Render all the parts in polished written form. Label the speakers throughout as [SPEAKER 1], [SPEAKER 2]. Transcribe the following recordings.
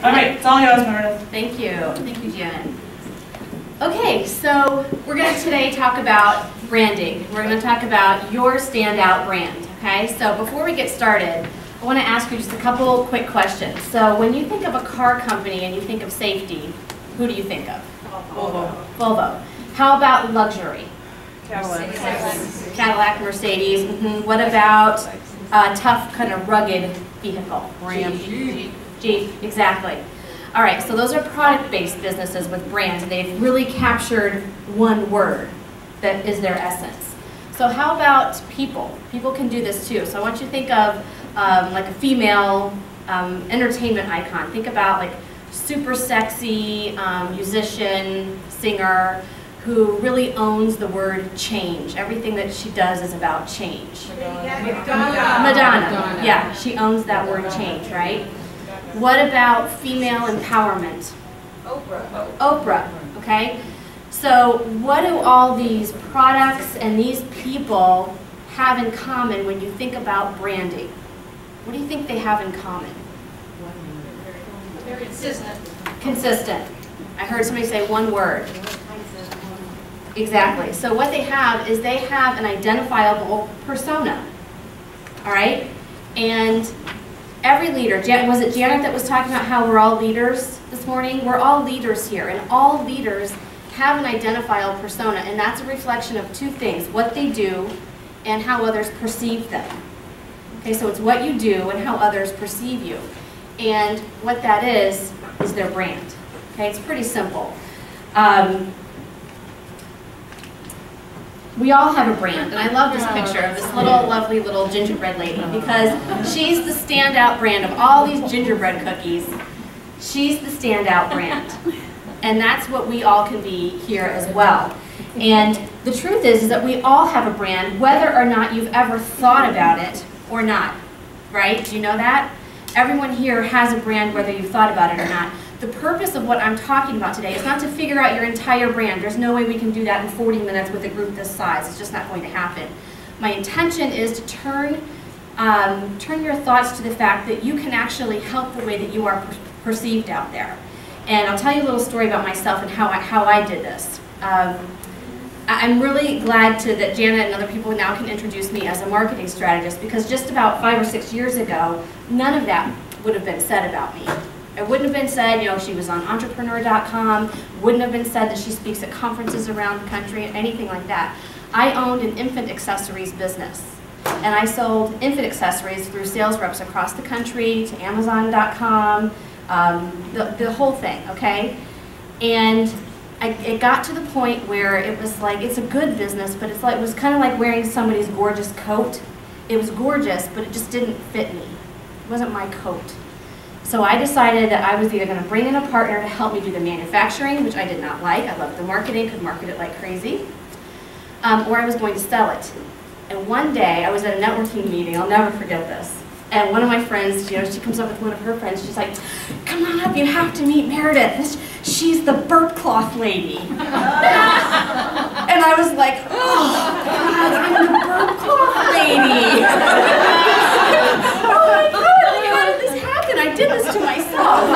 [SPEAKER 1] All right, it's all yours, Meredith.
[SPEAKER 2] Thank you. Thank you, Janet. Okay, so we're going to today talk about branding. We're going to talk about your standout brand, okay? So before we get started, I want to ask you just a couple quick questions. So when you think of a car company and you think of safety, who do you think of?
[SPEAKER 1] Volvo.
[SPEAKER 2] Volvo. How about luxury?
[SPEAKER 1] Cadillac.
[SPEAKER 2] Cadillac, Mercedes. What about a tough, kind of rugged vehicle?
[SPEAKER 1] Ram.
[SPEAKER 2] Jeep, exactly. All right, so those are product-based businesses with brands. They've really captured one word that is their essence. So how about people? People can do this too. So I want you to think of like a female entertainment icon. Think about like super sexy musician, singer, who really owns the word change. Everything that she does is about change. Madonna. Yeah, she owns that word change, right? What about female empowerment? Oprah, okay? So what do all these products and these people have in common when you think about branding? What do you think they have in common?
[SPEAKER 3] Very consistent.
[SPEAKER 2] Consistent. I heard somebody say one word. Exactly. So what they have is they have an identifiable persona. All right? And every leader, was it Janet that was talking about how we're all leaders this morning? We're all leaders here, and all leaders have an identifiable persona, and that's a reflection of two things, what they do and how others perceive them. Okay, so it's what you do and how others perceive you. And what that is their brand. Okay, it's pretty simple. We all have a brand, and I love this picture of this little, lovely little gingerbread lady because she's the standout brand of all these gingerbread cookies. She's the standout brand, and that's what we all can be here as well. And the truth is that we all have a brand, whether or not you've ever thought about it or not, right? Do you know that? Everyone here has a brand, whether you've thought about it or not. The purpose of what I'm talking about today is not to figure out your entire brand. There's no way we can do that in 40 minutes with a group this size. It's just not going to happen. My intention is to turn your thoughts to the fact that you can actually help the way that you are perceived out there. And I'll tell you a little story about myself and how I did this. I'm really glad that Janet and other people now can introduce me as a marketing strategist, because just about 5 or 6 years ago, none of that would have been said about me. It wouldn't have been said, she was on entrepreneur.com, wouldn't have been said that she speaks at conferences around the country, anything like that. I owned an infant accessories business, and I sold infant accessories through sales reps across the country, to Amazon.com, the whole thing, okay? And it got to the point where it was like, it's a good business, but it was kind of like wearing somebody's gorgeous coat. It was gorgeous, but it just didn't fit me. It wasn't my coat. So I decided that I was either going to bring in a partner to help me do the manufacturing, which I did not like. I loved the marketing, could market it like crazy, or I was going to sell it. And one day, I was at a networking meeting, I'll never forget this, and one of my friends, she comes up with one of her friends, she's like, come on up, you have to meet Meredith. She's the burp cloth lady. And I was like, oh, God, I'm the burp cloth lady. Oh my God, how did this happen? I did this to myself.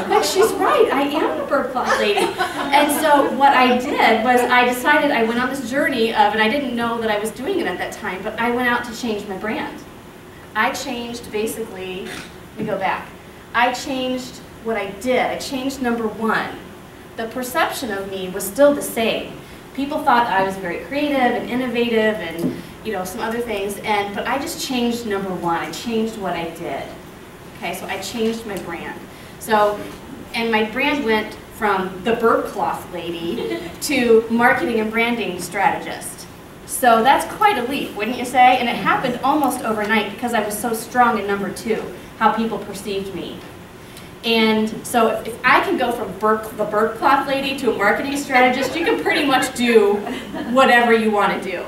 [SPEAKER 2] Like, she's right, I am the burp cloth lady. And so what I did was I decided, I went on this journey of, and I didn't know that I was doing it at that time, but I went out to change my brand. I changed basically, let me go back. I changed what I did. I changed number one. The perception of me was still the same. People thought I was very creative and innovative and some other things, but I just changed number one. I changed what I did. Okay, so I changed my brand. So, and my brand went from the burp cloth lady to marketing and branding strategist. So that's quite a leap, wouldn't you say? And it happened almost overnight because I was so strong in number two, how people perceived me. And so if I can go from the burp cloth lady to a marketing strategist, you can pretty much do whatever you want to do.